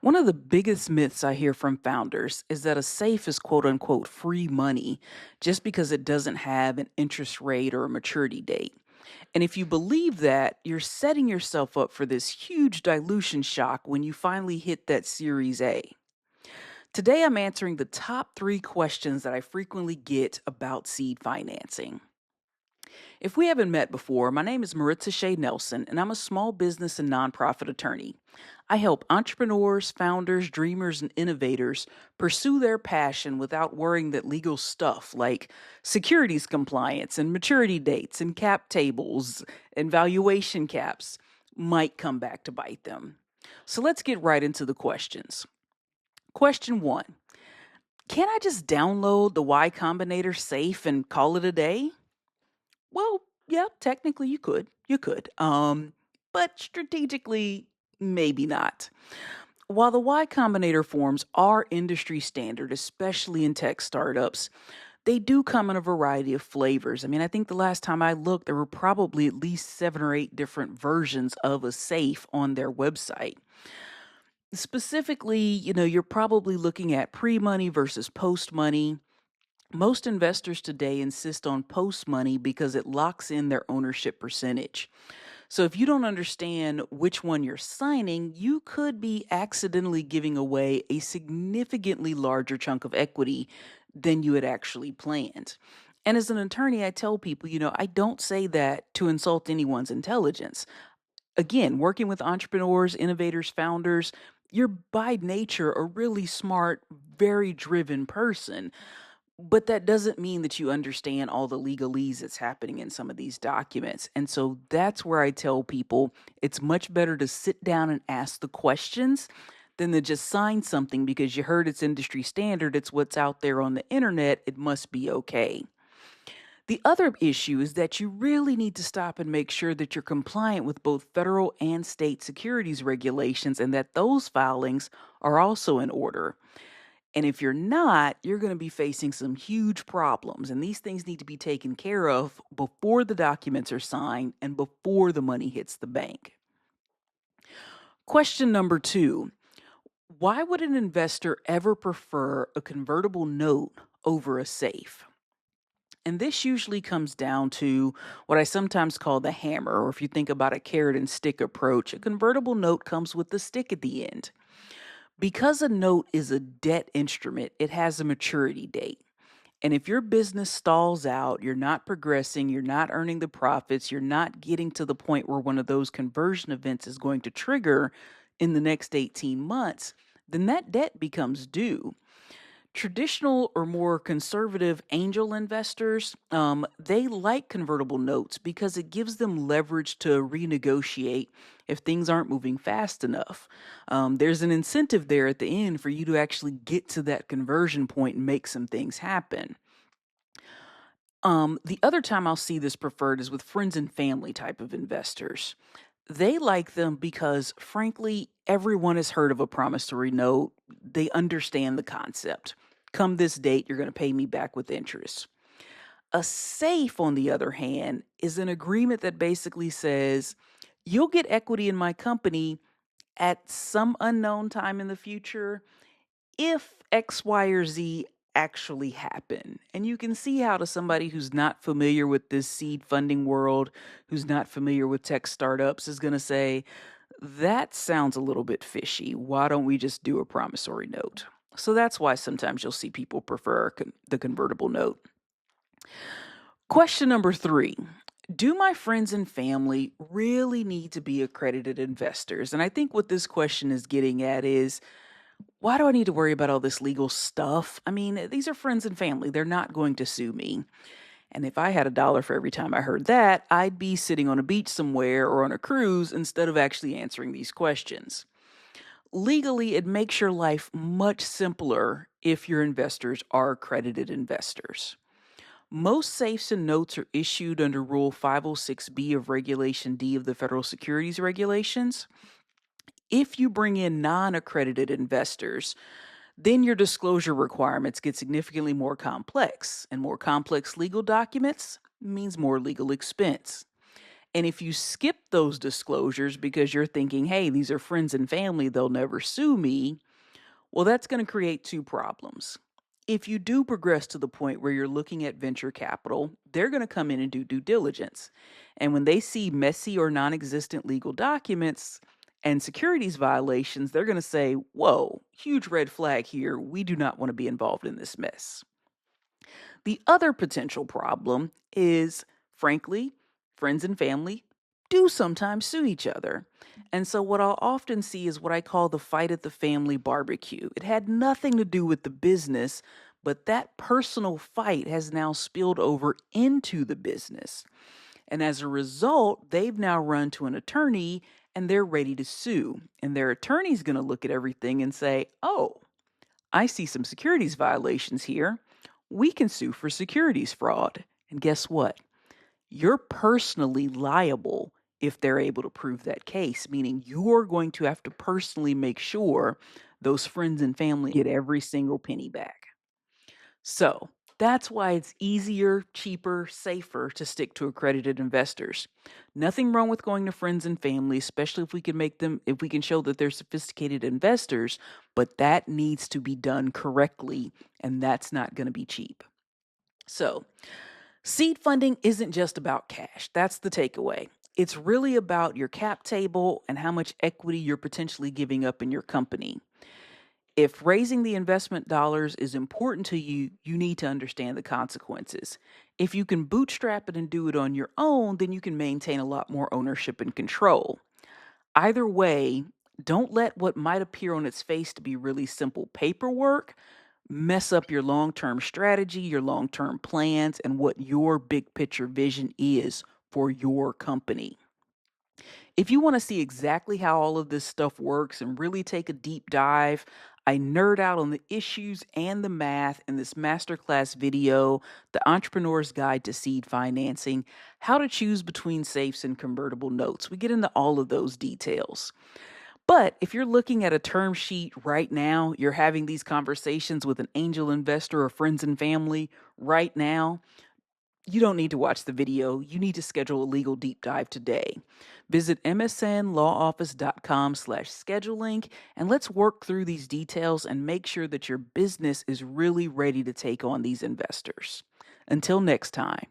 One of the biggest myths I hear from founders is that a safe is quote unquote free money just because it doesn't have an interest rate or a maturity date. And if you believe that, you're setting yourself up for this huge dilution shock when you finally hit that Series A. Today, I'm answering the top 3 questions that I frequently get about seed financing. If we haven't met before, my name is Maritza Shay Nelson, and I'm a small business and nonprofit attorney. I help entrepreneurs, founders, dreamers, and innovators pursue their passion without worrying that legal stuff like securities compliance and maturity dates and cap tables and valuation caps might come back to bite them. So let's get right into the questions. Question 1. Can I just download the Y Combinator SAFE and call it a day? Well, yeah, technically you could. You could. But strategically, maybe not. While the Y Combinator forms are industry standard, especially in tech startups, they do come in a variety of flavors. I mean, I think the last time I looked, there were probably at least 7 or 8 different versions of a safe on their website. Specifically, you're probably looking at pre money versus post money. Most investors today insist on post money because it locks in their ownership percentage. So if you don't understand which one you're signing, you could be accidentally giving away a significantly larger chunk of equity than you had actually planned. And as an attorney, I tell people, I don't say that to insult anyone's intelligence. Again, working with entrepreneurs, innovators, founders, you're by nature a really smart, very driven person. But that doesn't mean that you understand all the legalese that's happening in some of these documents. And so that's where I tell people it's much better to sit down and ask the questions than to just sign something because you heard it's industry standard, it's what's out there on the internet, it must be okay. The other issue is that you really need to stop and make sure that you're compliant with both federal and state securities regulations and that those filings are also in order. And if you're not, you're going to be facing some huge problems. And these things need to be taken care of before the documents are signed and before the money hits the bank. Question number 2. Why would an investor ever prefer a convertible note over a safe? And this usually comes down to what I sometimes call the hammer, or if you think about a carrot and stick approach, a convertible note comes with the stick at the end. Because a note is a debt instrument, it has a maturity date. And if your business stalls out, you're not progressing, you're not earning the profits, you're not getting to the point where one of those conversion events is going to trigger in the next 18 months, then that debt becomes due. Traditional or more conservative angel investors, they like convertible notes because it gives them leverage to renegotiate if things aren't moving fast enough. There's an incentive there at the end for you to actually get to that conversion point and make some things happen. The other time I'll see this preferred is with friends and family type of investors. They like them because, frankly, everyone has heard of a promissory note. They understand the concept. Come this date, you're going to pay me back with interest. A safe, on the other hand, is an agreement that basically says you'll get equity in my company at some unknown time in the future if X, Y, or Z actually happen. And you can see how, to somebody who's not familiar with this seed funding world, who's not familiar with tech startups, is going to say, that sounds a little bit fishy. Why don't we just do a promissory note? So that's why sometimes you'll see people prefer the convertible note. Question number 3. Do my friends and family really need to be accredited investors? And I think what this question is getting at is, why do I need to worry about all this legal stuff? I mean, these are friends and family. They're not going to sue me. And if I had $1 for every time I heard that, I'd be sitting on a beach somewhere or on a cruise instead of actually answering these questions. Legally, it makes your life much simpler if your investors are accredited investors. Most safes and notes are issued under Rule 506B of Regulation D of the Federal Securities Regulations. If you bring in non-accredited investors, then your disclosure requirements get significantly more complex, and more complex legal documents means more legal expense. And if you skip those disclosures because you're thinking, hey, these are friends and family, they'll never sue me, well, that's going to create two problems. If you do progress to the point where you're looking at venture capital, they're going to come in and do due diligence. And when they see messy or non existent legal documents and securities violations, they're going to say, whoa, huge red flag here. We do not want to be involved in this mess. The other potential problem is, frankly, friends and family do sometimes sue each other. And so, what I'll often see is what I call the fight at the family barbecue. It had nothing to do with the business, but that personal fight has now spilled over into the business. And as a result, they've now run to an attorney and they're ready to sue. And their attorney's going to look at everything and say, oh, I see some securities violations here. We can sue for securities fraud. And guess what? You're personally liable if they're able to prove that case, meaning you're going to have to personally make sure those friends and family get every single penny back. So that's why it's easier, cheaper, safer to stick to accredited investors. Nothing wrong with going to friends and family, especially if we can show that they're sophisticated investors, but that needs to be done correctly, and that's not going to be cheap. So, seed funding isn't just about cash. That's the takeaway. It's really about your cap table and how much equity you're potentially giving up in your company. If raising the investment dollars is important to you, you need to understand the consequences. If you can bootstrap it and do it on your own, then you can maintain a lot more ownership and control. Either way, don't let what might appear on its face to be really simple paperwork mess up your long term strategy, your long term plans, and what your big picture vision is for your company. If you want to see exactly how all of this stuff works and really take a deep dive, I nerd out on the issues and the math in this masterclass video, The Entrepreneur's Guide to Seed Financing, How to Choose Between Safes and Convertible Notes. We get into all of those details. But if you're looking at a term sheet right now, you're having these conversations with an angel investor or friends and family right now, you don't need to watch the video. You need to schedule a legal deep dive today. Visit msnlawoffice.com/scheduling and let's work through these details and make sure that your business is really ready to take on these investors. Until next time.